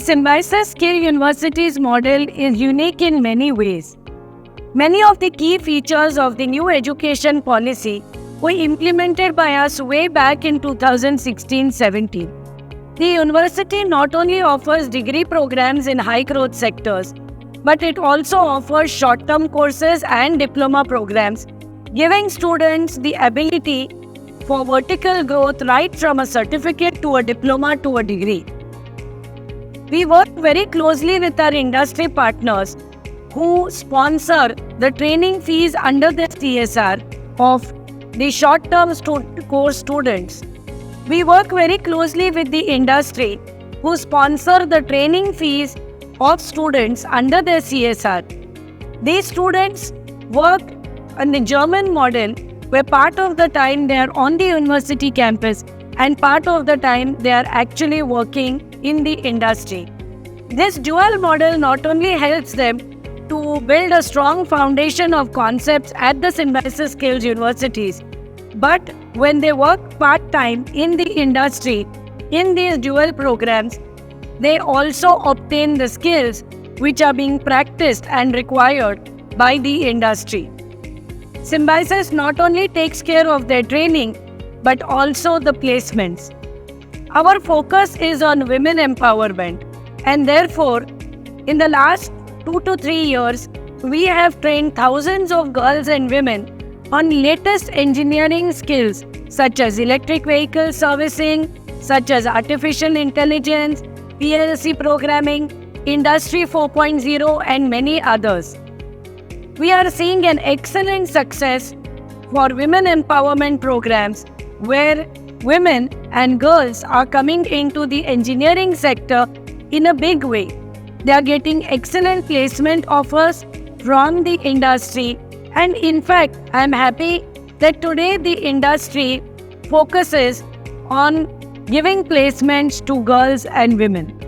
Symbiosis Skill University's model is unique in many ways. Many of the key features of the new education policy were implemented by us way back in 2016-17. The university not only offers degree programs in high-growth sectors, but it also offers short-term courses and diploma programs, giving students the ability for vertical growth right from a certificate to a diploma to a degree. We work very closely with our industry partners who sponsor the training fees under the CSR of the short-term course students. We work very closely with the industry who sponsor the training fees of students under their CSR. These students work on the German model where part of the time they are on the university campus and part of the time they are actually working in the industry. This dual model not only helps them to build a strong foundation of concepts at the Symbiosis Skills universities, but when they work part-time in the industry, in these dual programs, they also obtain the skills which are being practiced and required by the industry. Symbiosis not only takes care of their training, but also the placements. Our focus is on women empowerment, and therefore, in the last 2 to 3 years, we have trained thousands of girls and women on latest engineering skills such as electric vehicle servicing, such as artificial intelligence, PLC programming, Industry 4.0 and many others. We are seeing an excellent success for women empowerment programs where women and girls are coming into the engineering sector in a big way. They are getting excellent placement offers from the industry. And in fact, I am happy that today the industry focuses on giving placements to girls and women.